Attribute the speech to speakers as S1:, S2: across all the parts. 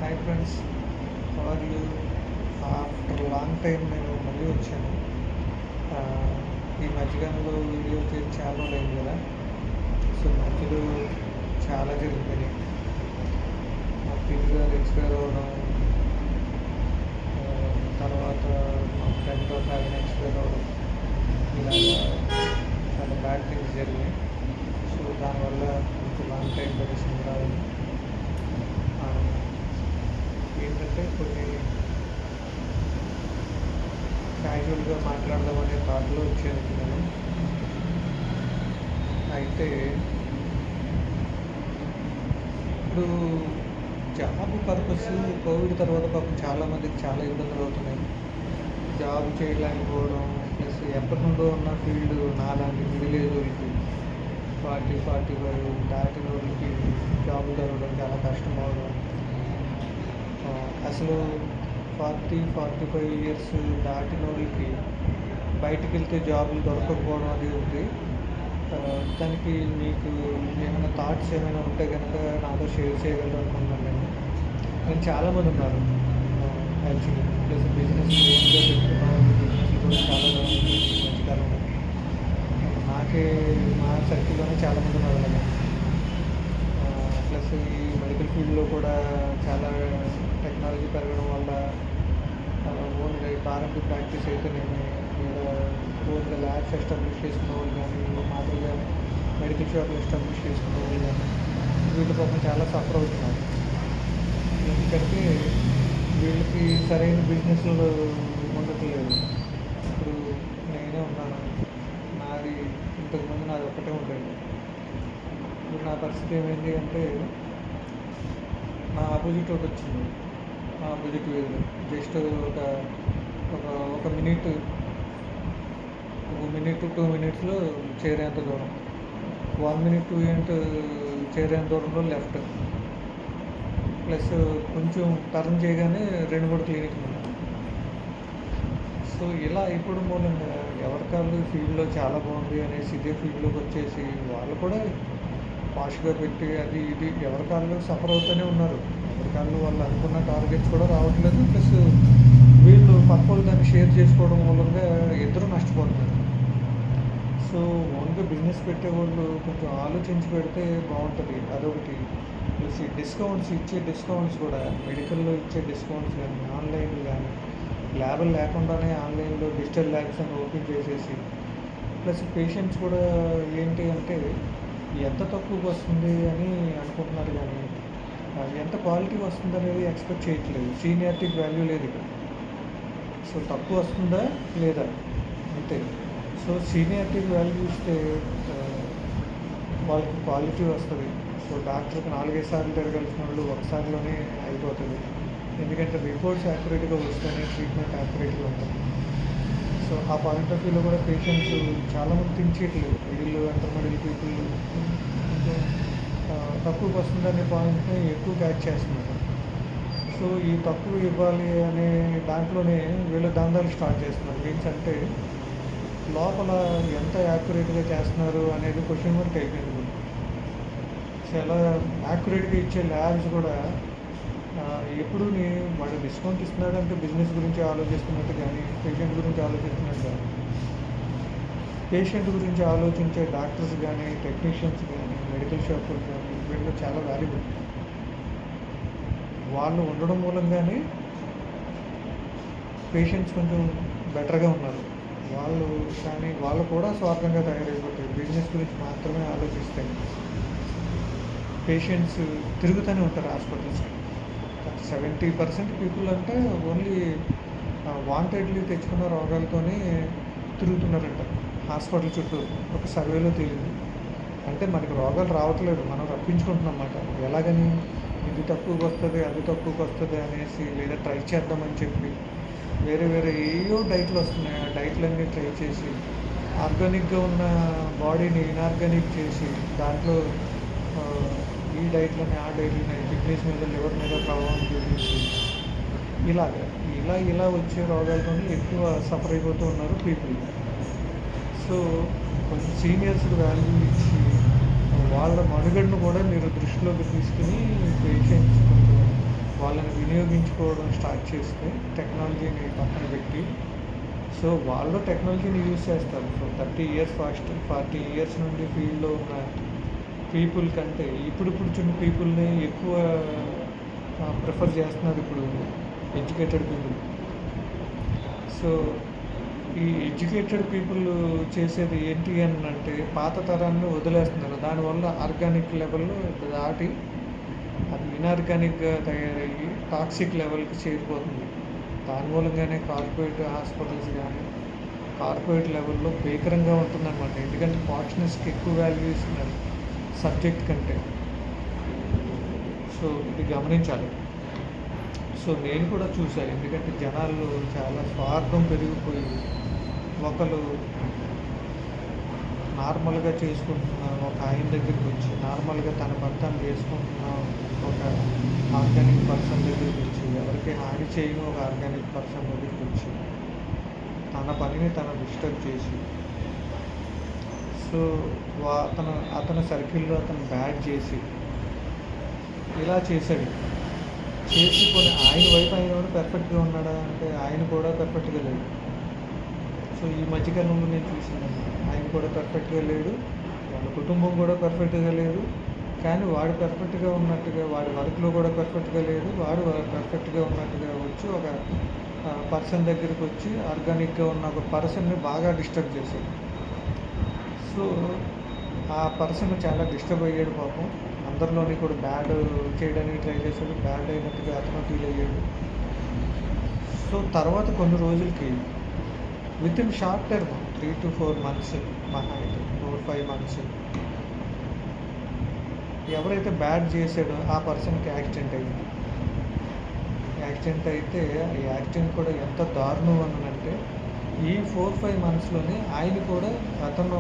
S1: Hi friends, how are you? After long time నేను మళ్ళీ వచ్చాను. ఆ, ఈ మధ్యకాలంలో వీడియో చేసి చాలా రోజులు అయింది కదా. సో మధ్యలో చాలా జరిగిపోయినాయి. మా పిన్ గారు ఎక్స్పైర్ అవ్వడం, తర్వాత మా ఫ్రెండ్ ఒక ఆయన ఎక్స్పైర్ అవ్వడం, ఇలాగా చాలా బ్యాడ్ థింగ్స్ జరిగినాయి. సో దానివల్ల కొంచెం లాంగ్ టైం పడేసింది రావాలి. ఏంటంటే కొన్ని క్యాజువల్గా మాట్లాడదామనే థాట్లో వచ్చాను నేను. అయితే ఇప్పుడు జాబ్ పర్పస్ కోవిడ్ తర్వాత పాపం చాలామందికి చాలా ఇబ్బందులు అవుతున్నాయి. జాబ్ చేయలేకపోవడం, ప్లస్ ఎప్పటి నుండో ఉన్న ఫీల్డ్ నాలాంటి మిడిల్ ఏజ్ వాళ్ళకి 40-45 దాటిన వాళ్ళకి జాబ్ దొరకడం చాలా కష్టం అవడం. అసలు 40-45 ఇయర్స్ దాటిన వాళ్ళకి బయటికి వెళ్తే జాబులు దొరకకపోవడం అది ఉంది. దానికి మీకు ఏమైనా థాట్స్ ఏమైనా ఉంటే కనుక నాతో షేర్ చేయగలరు అనుకుంటున్నాను. నేను చాలామంది ఉన్నారు యాక్చువల్లీ, ప్లస్ బిజినెస్ ఓన్గా పెట్టుకున్న వాళ్ళు, బిజినెస్లు కూడా చాలా మధ్యకాలంలో నాకే మా సర్కిల్లోనే చాలామంది ఉన్నారు అలాగే. ప్లస్ ఈ మెడికల్ ఫీల్డ్లో కూడా చాలా టెక్నాలజీ పెరగడం వల్ల ఓన్గా ఆర్ఎంపీ ప్రాక్టీస్ అయితేనేమి, లేదా ఓన్గా ల్యాబ్స్ ఎస్టాబ్లిష్ చేసుకున్న వాళ్ళు కానీ, మామూలుగా మెడికల్ షాప్లు ఎస్టాబ్లిష్ చేసుకున్న వాళ్ళు కానీ వీళ్ళ పాపం చాలా సఫర్ అవుతున్నారు. ఎందుకంటే వీళ్ళకి సరైన బిజినెస్లు ఉండట్లేదు. ఇప్పుడు నేనే ఉన్నాను, నాది ఇంతకుముందు నాది ఒక్కటే ఉండేది. ఇప్పుడు నా పరిస్థితి ఏమైంది అంటే, నా ఆపోజిట్ ఒకటి వచ్చింది. నా ఆపోజిట్ వేరు జస్ట్ ఒక ఒక ఒక మినిట్ 2 మినిట్స్లో చేరేంత దూరం, 1 మినిట్ 2 మినిట్ చేరేంత దూరంలో లెఫ్ట్, ప్లస్ కొంచెం టర్న్ చేయగానే 2-3 క్లినిక్లు ఉన్నాయి. సో ఇలా అయిపోవడం మూలంగా ఎవరికాళ్ళు ఫీల్డ్లో చాలా బాగుంది అనేసి ఇదే ఫీల్డ్లోకి వచ్చేసి వాళ్ళు కూడా పాష్గా పెట్టి అది ఇది ఎవరికాళ్ళు సఫర్ అవుతూనే ఉన్నారు. ఎవరికాళ్ళు వాళ్ళు అనుకున్న టార్గెట్స్ కూడా రావట్లేదు. ప్లస్ వీళ్ళు పక్క దాన్ని షేర్ చేసుకోవడం మూలంగా ఇద్దరు నష్టపోతున్నారు. సో ఓన్గా బిజినెస్ పెట్టేవాళ్ళు కొంచెం ఆలోచించి పెడితే బాగుంటుంది. అదొకటి. ప్లస్ ఈ డిస్కౌంట్స్ కూడా మెడికల్లో ఇచ్చే డిస్కౌంట్స్ కానీ, ఆన్లైన్ కానీ, ల్యాబులు లేకుండానే ఆన్లైన్లో డిజిటల్ ల్యాబ్స్ అని ఓపెన్ చేసేసి, ప్లస్ పేషెంట్స్ కూడా ఏంటి అంటే ఎంత తక్కువకి వస్తుంది అని అనుకుంటున్నారు కానీ ఎంత క్వాలిటీ వస్తుంది అనేది ఎక్స్పెక్ట్ చేయట్లేదు. సీనియారిటీకి వాల్యూ లేదు ఇక్కడ. సో తక్కువ వస్తుందా లేదా అంతే. సో సీనియారిటీకి వాల్యూ ఇస్తే వాళ్ళకి క్వాలిటీ వస్తుంది. సో డాక్టర్కి 4-5 సార్లు తిరగాల్సిన వాళ్ళు ఒకసారిలోనే అయిపోతుంది. ఎందుకంటే రిపోర్ట్స్ యాక్యురేట్గా వస్తేనే ట్రీట్మెంట్ యాక్యురేట్గా ఉంటుంది. సో ఆ పాయింట్ ఆఫ్ వ్యూలో కూడా పేషెంట్స్ చాలామంది థింక్ చేయట్లేదు. వీళ్ళు ఇంటర్మీడియట్ పీపుల్ కొంచెం తక్కువకి వస్తుందనే పాయింట్ని ఎక్కువ క్యాచ్ చేస్తున్నారు. సో ఈ తక్కువ ఇవ్వాలి అనే దాంట్లోనే వీళ్ళు దందాలు స్టార్ట్ చేస్తున్నారు. మీన్స్ అంటే లోపల ఎంత యాక్యురేట్గా చేస్తున్నారు అనేది క్వశ్చన్ మార్క్ అయిపోయింది. చాలా యాక్యురేట్గా ఇచ్చే ల్యాబ్స్ కూడా ఎప్పుడు వాడు డిస్కౌంట్ ఇస్తున్నాడంటే బిజినెస్ గురించి ఆలోచిస్తున్నట్టు కానీ, పేషెంట్ గురించి ఆలోచిస్తున్నట్టు కానీ, పేషెంట్ గురించి ఆలోచించే డాక్టర్స్ కానీ, టెక్నీషియన్స్ కానీ, మెడికల్ షాపులు కానీ వీళ్ళు చాలా వాల్యుబుల్. వాళ్ళు ఉండడం మూలంగానే పేషెంట్స్ కొంచెం బెటర్గా ఉన్నారు. వాళ్ళు కూడా స్వార్థంగా తయారైపోతారు. బిజినెస్ గురించి మాత్రమే ఆలోచిస్తే పేషెంట్స్ తిరుగుతూనే ఉంటారు హాస్పిటల్స్కి. 70% పీపుల్ అంటే ఓన్లీ వాంటెడ్లీ తెచ్చుకున్న రోగాలతోనే తిరుగుతున్నారంట హాస్పిటల్ చుట్టూ. ఒక సర్వేలో తేలింది. అంటే మనకి రోగాలు రావట్లేదు, మనం రప్పించుకుంటున్నాం అన్నమాట. ఎలాగని ఇది తక్కువకి వస్తుంది, అది తక్కువకి వస్తుంది అనేసి, లేదా ట్రై చేద్దామని చెప్పి వేరే ఏయో డైట్లు వస్తున్నాయి. ఆ డైట్లన్నీ ట్రై చేసి ఆర్గానిక్గా ఉన్న బాడీని ఇన్ఆర్గానిక్ చేసి దాంట్లో ఈ డైట్లని ఆ డైట్లని కిడ్నీస్ మీద, లివర్ మీద ప్రభావం చూపించి ఇలా వచ్చే రోగాలతో ఎక్కువ సఫర్ అయిపోతూ ఉన్నారు పీపుల్. సో కొంచెం సీనియర్స్కి వాల్యూ ఇచ్చి వాళ్ళ మనుగడను కూడా మీరు దృష్టిలోకి తీసుకుని పేషెంట్స్ కొంచెం వాళ్ళని వినియోగించుకోవడం స్టార్ట్ చేస్తే టెక్నాలజీని పక్కన పెట్టి, సో వాళ్ళు టెక్నాలజీని యూజ్ చేస్తారు. సో 30 ఇయర్స్ 40 ఇయర్స్ నుండి ఫీల్డ్లో ఉన్న పీపుల్ కంటే ఇప్పుడు చిన్న పీపుల్ని ఎక్కువ ప్రిఫర్ చేస్తున్నారు ఇప్పుడు ఎడ్యుకేటెడ్ పీపుల్. సో ఈ ఎడ్యుకేటెడ్ పీపుల్ చేసేది ఏంటి అని అంటే పాత తరాన్ని వదిలేస్తున్నారు. దానివల్ల ఆర్గానిక్ లెవెల్లో దాటి అది ఇన్ఆర్గానిక్గా తయారయ్యి టాక్సిక్ లెవెల్కి చేరిపోతుంది. దాని మూలంగానే కార్పొరేట్ హాస్పిటల్స్ కానీ కార్పొరేట్ లెవెల్లో భీకరంగా ఉంటుందన్నమాట. ఎందుకంటే పార్ట్నర్స్కి ఎక్కువ వాల్యూ ఇస్తున్నారు సబ్జెక్ట్ కంటే. సో ఇది గమనించాలి. సో నేను కూడా చూసాను. ఎందుకంటే జనాలు చాలా స్వార్థం పెరిగిపోయి ఒకరు నార్మల్గా చేసుకుంటున్న ఒక ఆయన దగ్గరికి వచ్చి నార్మల్గా తన భర్తను చేసుకుంటున్న ఒక ఆర్గానిక్ పర్సన్ దగ్గరికి వచ్చి ఎవరికి హాని చేయని ఒక ఆర్గానిక్ పర్సన్ దగ్గరికి వచ్చి తన పనిని తను డిస్టర్బ్ చేసి, సో అతని సర్కిల్లో అతను బ్యాడ్ చేసి ఇలా చేశాడు. చేసుకొని ఆయన వైపు ఆయన కూడా పర్ఫెక్ట్గా ఉన్నాడా అంటే ఆయన కూడా పర్ఫెక్ట్గా లేడు. సో ఈ మధ్యకాలంలో నేను చూసిందండి, ఆయన కూడా పర్ఫెక్ట్గా లేడు, వాళ్ళ కుటుంబం కూడా పర్ఫెక్ట్గా లేదు. కానీ వాడు పర్ఫెక్ట్గా ఉన్నట్టుగా వాడి వర్క్లో కూడా పర్ఫెక్ట్గా లేదు. వాడు పర్ఫెక్ట్గా ఉన్నట్టుగా వచ్చి ఒక పర్సన్ దగ్గరికి వచ్చి ఆర్గానిక్గా ఉన్న ఒక పర్సన్ని బాగా డిస్టర్బ్ చేశాడు. సో ఆ పర్సన్ చాలా డిస్టర్బ్ అయ్యాడు పాపం. అందరిలోని కూడా బ్యాడ్ చేయడానికి ట్రై చేశాడు. బ్యాడ్ అయినట్టుగా అతను ఫీల్ అయ్యాడు. సో తర్వాత కొన్ని రోజులకి with in short term 3 to 4 months, మహా అయితే 4-5 months, ఎవరైతే బ్యాడ్ చేశాడో ఆ పర్సన్కి యాక్సిడెంట్ అయింది. యాక్సిడెంట్ అయితే ఈ యాక్సిడెంట్ కూడా ఎంత దారుణం అనంటే ఈ 4-5 monthsలోనే ఆయన కూడా అతను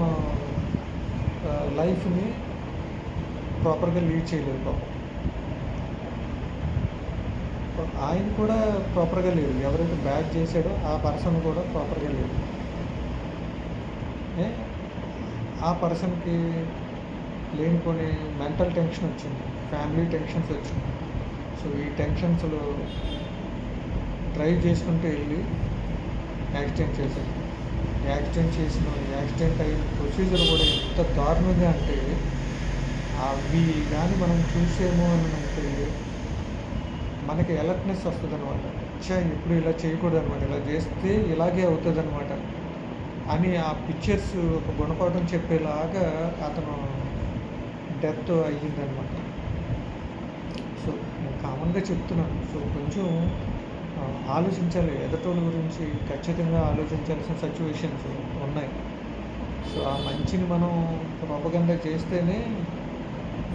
S1: లైఫ్ని ప్రాపర్గా లీడ్ చేయలేదు పాపం. ఆయన కూడా ప్రాపర్గా లేదు. ఎవరైతే బ్యాడ్ చేశాడో ఆ పర్సన్ కూడా ప్రాపర్గా లేదు. ఆ పర్సన్కి లేనిపోని మెంటల్ టెన్షన్ వచ్చింది, ఫ్యామిలీ టెన్షన్స్ వచ్చింది. సో ఈ టెన్షన్స్లో డ్రైవ్ చేసుకుంటూ వెళ్ళి యాక్సిడెంట్ చేశాడు. యాక్సిడెంట్ అయిన ప్రొసీజర్ కూడా ఎంత దారుణంగా అంటే అవి కానీ మనం చూసేమో అని అంటే మనకి అలర్ట్నెస్ వస్తుంది అనమాట. ఎప్పుడు ఇలా చేయకూడదు అనమాట, ఇలా చేస్తే ఇలాగే అవుతుంది అనమాట అని ఆ పిక్చర్స్ ఒక గుణపాఠం చెప్పేలాగా అతను డెత్ అయ్యిందనమాట. సో నేను కామన్గా చెప్తున్నాను. సో కొంచెం ఆలోచించాలి, ఎదటోళ్ళ గురించి ఖచ్చితంగా ఆలోచించాల్సిన సిచ్యువేషన్స్ ఉన్నాయి. సో ఆ మంచిని మనం ప్రొపగండా చేస్తేనే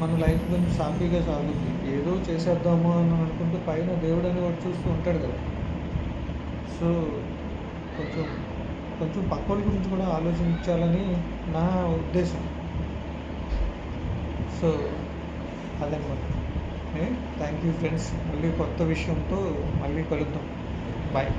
S1: మన లైఫ్ కొంచెం సాఫీగా సాగుతుంది. ఏదో చేసేద్దాము అని అనుకుంటూ పైన దేవుడు అని వాడు చూస్తూ ఉంటాడు కదా. సో కొంచెం పక్కోళ్ళ గురించి కూడా ఆలోచించాలని నా ఉద్దేశం. సో అదనమాట. Thank you friends. మళ్ళీ కొత్త విషయంతో మళ్ళీ కలుద్దాం. బాయ్.